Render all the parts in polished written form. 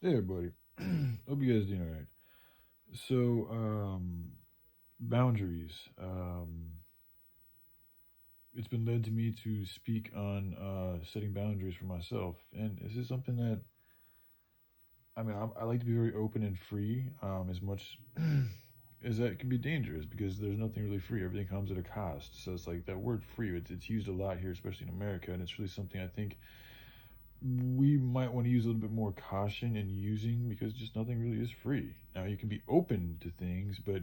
Hey, buddy. Hope you guys doing all right. So, boundaries. It's been led to me to speak on setting boundaries for myself, and this is something that I like to be very open and free. As much as that can be dangerous because there's nothing really free. Everything comes at a cost. So it's like that word free. It's used a lot here, especially in America, and it's really something I think we might want to use a little bit more caution in using because just nothing really is free. Now you can be open to things, but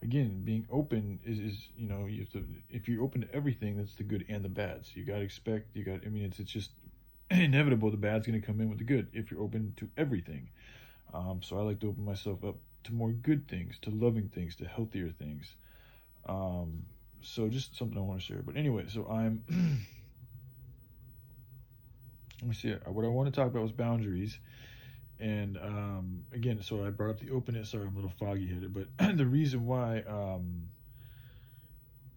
again, being open is you have to, if you're open to everything, that's the good and the bad. So you got to expect, it's just inevitable the bad's going to come in with the good if you're open to everything. So I like to open myself up to more good things, to loving things, to healthier things. So just something I want to share. But anyway, so I'm let me see. What I want to talk about was boundaries. And again, so I brought up the openness. Sorry, I'm a little foggy headed, but the reason why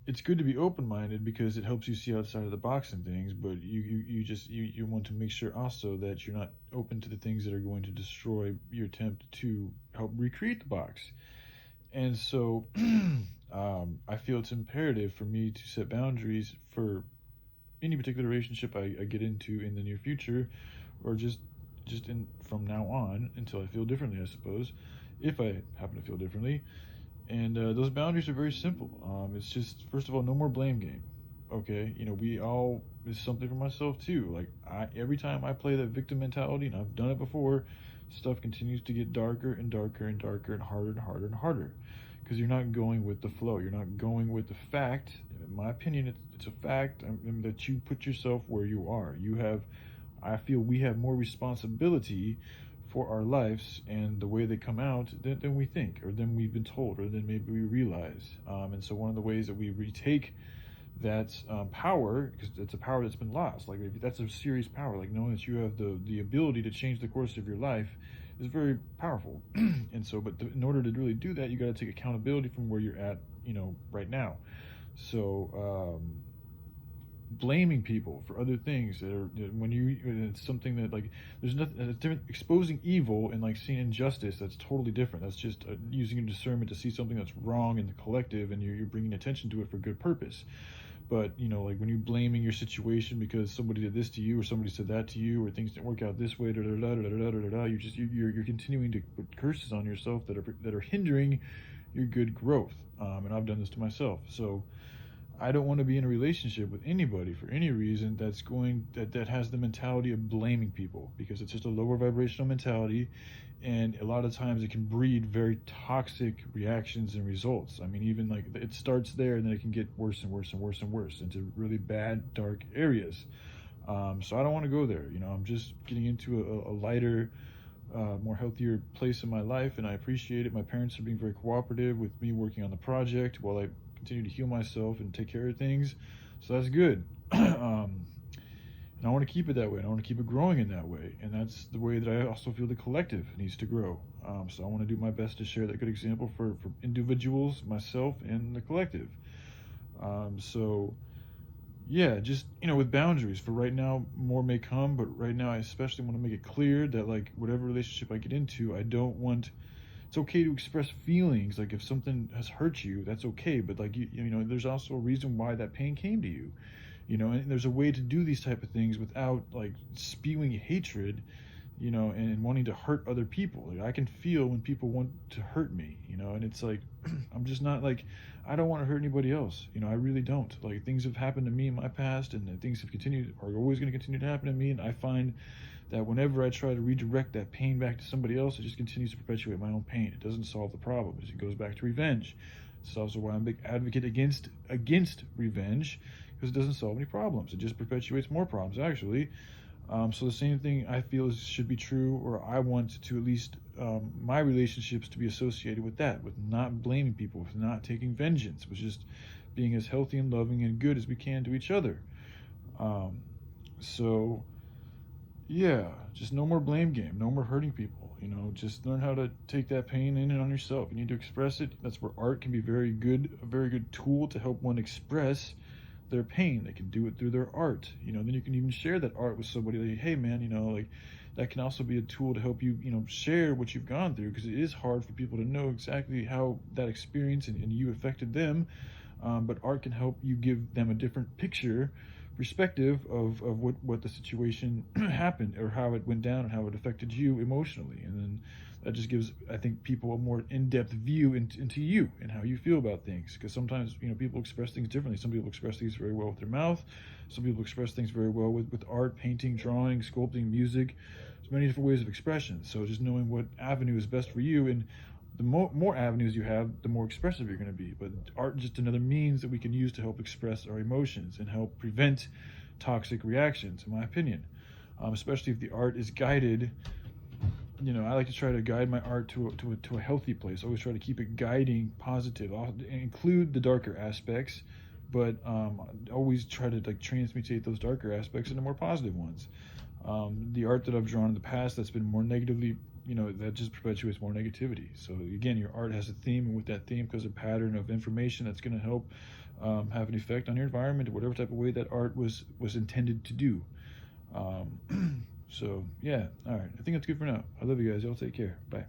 it's good to be open minded because it helps you see outside of the box and things. But you want to make sure also that you're not open to the things that are going to destroy your attempt to help recreate the box. And so I feel it's imperative for me to set boundaries for any particular relationship I get into in the near future, or just in from now on until I feel differently, I suppose, if I happen to feel differently. And those boundaries are very simple. It's just first of all, no more blame game. Okay, we all is something for myself too. Like every time I play that victim mentality, and I've done it before, stuff continues to get darker and darker and darker and harder and harder and harder because you're not going with the flow. You're not going with the fact. In my opinion, it's a fact that you put yourself where you are. I feel we have more responsibility for our lives and the way they come out than we think, or than we've been told, or than maybe we realize. And so, one of the ways that we retake that power, because it's a power that's been lost, like that's a serious power, like knowing that you have the ability to change the course of your life, is very powerful. And so, in order to really do that, you got to take accountability from where you're at, right now. So, blaming people for other things that when you it's something that like there's nothing it's different. Exposing evil and like seeing injustice, that's totally different. That's just using your discernment to see something that's wrong in the collective, and you're bringing attention to it for good purpose. But like when you're blaming your situation because somebody did this to you or somebody said that to you or things didn't work out this way, you're continuing to put curses on yourself that are hindering your good growth. And I've done this to myself. So I don't want to be in a relationship with anybody for any reason that has the mentality of blaming people, because it's just a lower vibrational mentality, and a lot of times it can breed very toxic reactions and results. I mean, even like it starts there and then it can get worse and worse and worse and worse into really bad dark areas. So I don't want to go there. I'm just getting into a lighter, more healthier place in my life, and I appreciate it. My parents are being very cooperative with me working on the project while I continue to heal myself and take care of things. So that's good. And I want to keep it that way, and I want to keep it growing in that way. And that's the way that I also feel the collective needs to grow. So I want to do my best to share that good example for individuals, myself, and the collective. So yeah, just with boundaries for right now. More may come, but right now I especially want to make it clear that like whatever relationship I get into, I don't want. It's okay to express feelings. Like if something has hurt you, that's okay. But like there's also a reason why that pain came to you. And there's a way to do these type of things without like spewing hatred, and wanting to hurt other people. Like I can feel when people want to hurt me, and it's like I'm just not like I don't want to hurt anybody else. I really don't. Like things have happened to me in my past, and things have continued are always going to continue to happen to me, and I find that whenever I try to redirect that pain back to somebody else, it just continues to perpetuate my own pain. It doesn't solve the problem. It goes back to revenge. It's also why I'm a big advocate against revenge, because it doesn't solve any problems. It just perpetuates more problems, actually. So the same thing I feel should be true, or I want to at least my relationships to be associated with that, with not blaming people, with not taking vengeance, with just being as healthy and loving and good as we can to each other. Um, so yeah, just no more blame game, no more hurting people. Just learn how to take that pain in and on yourself. You need to express it. That's where art can be very good, a very good tool to help one express their pain. They can do it through their art. Then you can even share that art with somebody. Like, hey man, like that can also be a tool to help you, share what you've gone through, because it is hard for people to know exactly how that experience and you affected them. But art can help you give them a different picture, perspective of what the situation happened, or how it went down, and how it affected you emotionally. And then that just gives, I think, people a more in-depth view into you and how you feel about things. Because sometimes, people express things differently. Some people express things very well with their mouth. Some people express things very well with art, painting, drawing, sculpting, music. There's many different ways of expression. So just knowing what avenue is best for you, and the more avenues you have, the more expressive you're going to be. But art is just another means that we can use to help express our emotions and help prevent toxic reactions, in my opinion. Especially if the art is guided. I like to try to guide my art to a healthy place. I always try to keep it guiding, positive. I'll include the darker aspects, but always try to transmutate those darker aspects into more positive ones. The art that I've drawn in the past that's been more negatively, that just perpetuates more negativity. So again, your art has a theme, and with that theme comes a pattern of information that's going to help have an effect on your environment, or whatever type of way that art was intended to do. So yeah, all right. I think that's good for now. I love you guys. Y'all take care. Bye.